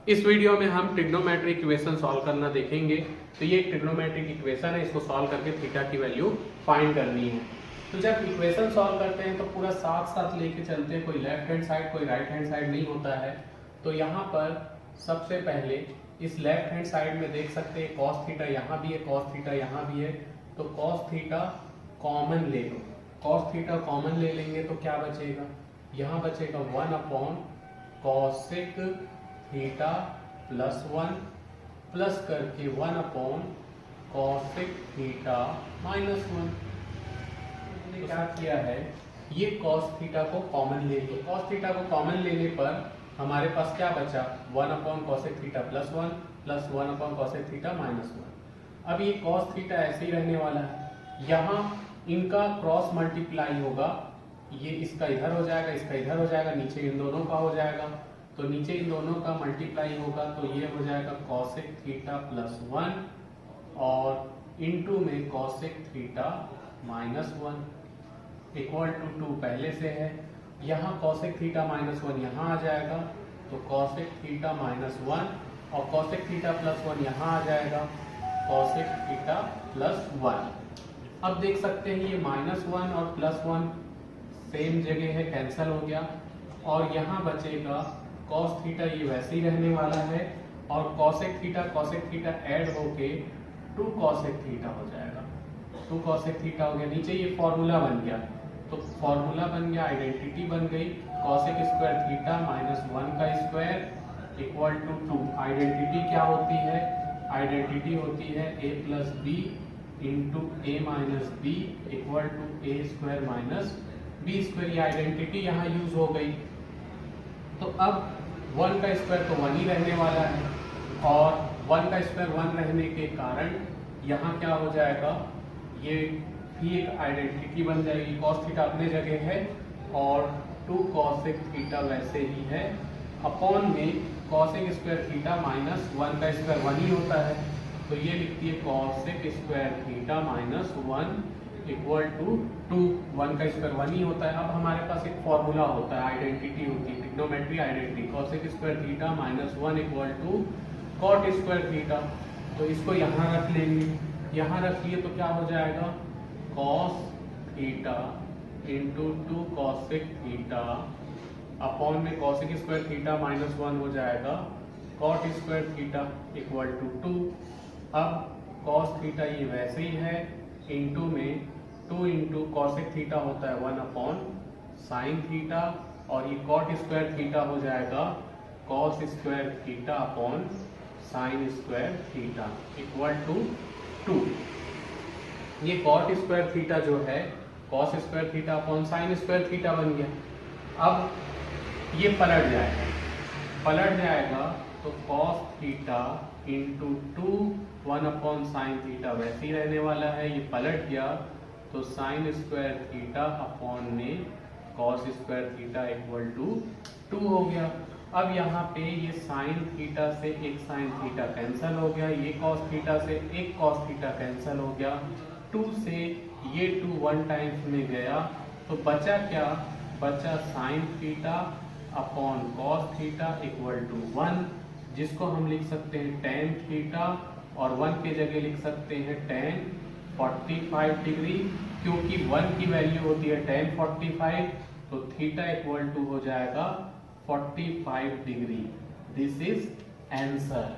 इस वीडियो में हम ट्रिग्नोमेट्रिक इक्वेशन सॉल्व करना देखेंगे। तो ये एक ट्रिग्नोमेट्रिक इक्वेशन है, इसको सॉल्व करके थीटा की वैल्यू फाइंड करनी है। तो जब इक्वेशन सॉल्व करते हैं तो पूरा साथ साथ लेके चलते हैं, कोई लेफ्ट हैंड साइड कोई राइट हैंड साइड नहीं होता है। तो यहाँ पर सबसे पहले इस लेफ्ट हैंड साइड में देख सकते हैं कॉस थीटा यहाँ भी है, कॉस थीटा यहाँ भी है। तो कॉस थीटा कॉमन ले लो, कॉस थीटा कॉमन ले लेंगे तो क्या बचेगा, यहाँ बचेगा 1 upon cosec theta plus 1 plus करके 1 अपॉन कॉसेक थीटा माइनस 1। हमने क्या किया है, ये कॉस थीटा को कॉमन ले लिया। कॉस थीटा को कॉमन लेने पर हमारे पास क्या बचा, 1 upon cosec theta plus 1 plus 1 upon cosec theta minus 1। अब ये कॉस थीटा ऐसे ही रहने वाला है, यहाँ इनका क्रॉस मल्टीप्लाई होगा, ये इसका इधर हो जाएगा, इसका इधर हो जाएगा, नीचे इन दोनों का हो जाएगा। तो नीचे इन दोनों का मल्टीप्लाई होगा तो ये हो जाएगा कॉसेक थीटा प्लस 1 और इनटू में cosec theta minus 1 equal to 2 पहले से है। यहाँ कॉसेक थीटा माइनस 1 यहाँ आ जाएगा तो कॉसेक थीटा माइनस 1 और कॉसेक थीटा प्लस 1 यहाँ आ जाएगा कॉसेक थीटा प्लस 1। अब देख सकते हैं ये माइनस 1 और प्लस 1 सेम जगह है, कैंसिल हो गया और यहाँ बचेगा कॉस थीटा, ये वैसे ही रहने वाला है और कॉसेक थीटा ऐड होके 2 कॉसेक थीटा हो जाएगा, 2 कॉसेक थीटा हो गया। नीचे ये फॉर्मूला बन गया, तो फॉर्मूला बन गया, आइडेंटिटी बन गई, कॉसेक स्क्वायर थीटा माइनस 1 का स्क्वायर इक्वल टू 2। आइडेंटिटी क्या होती है, आइडेंटिटी होती है a plus B into A minus B equal to A square minus B square. ये आइडेंटिटी यहाँ यूज हो गई। तो अब 1 का स्क्वायर तो 1 ही रहने वाला है और 1 का स्क्वायर 1 रहने के कारण यहाँ क्या हो जाएगा, ये भी एक आइडेंटिटी बन जाएगी। कॉस थीटा अपने जगह है और 2 कॉसेक थीटा वैसे ही है अपॉन में कॉसेक स्क्वायर थीटा माइनस 1 का स्क्वायर 1 ही होता है, तो ये लिखती है cosec square theta minus 1 equal to 2। 1 का स्क्वायर 1 ही होता है। अब हमारे पास एक फॉर्मूला होता है, आइडेंटिटी होती है, trigonometry identity, cosec square theta minus 1 equal to cot square theta. तो इसको यहाँ रख लेंगे, यहाँ रख लिए तो क्या हो जाएगा, cos theta into 2 cosec theta upon में कॉसेक स्क्वायर थीटा माइनस 1 हो जाएगा cot square theta equal to 2। अब कॉस थीटा ये वैसे ही है, इंटू में 2 इंटू कॉसेक थीटा होता है 1 अपॉन साइन थीटा और ये कॉट स्क्वायर थीटा हो जाएगा cos square theta upon sine square theta equal to 2। ये कॉट स्क्वायर थीटा जो है cos square theta upon sine square theta बन गया। अब ये पलट जाएगा तो cos theta into 2 1 upon sine theta वैसे ही रहने वाला है, ये पलट गया तो साइन स्क्वायर थीटा अपॉन में cos square theta equal to 2 हो गया। अब यहाँ पे ये साइन थीटा से एक साइन थीटा कैंसिल हो गया, ये कॉस थीटा से एक कॉस थीटा कैंसिल हो गया, 2 से ये 2 1 टाइम्स में गया तो बचा क्या, बचा sine theta upon cos theta equal to 1, जिसको हम लिख सकते हैं टेन थीटा और 1 के जगह लिख सकते हैं टेन 45 डिग्री, क्योंकि 1 की वैल्यू होती है टेन 45, तो थीटा इक्वल टू हो जाएगा 45 डिग्री। This is answer.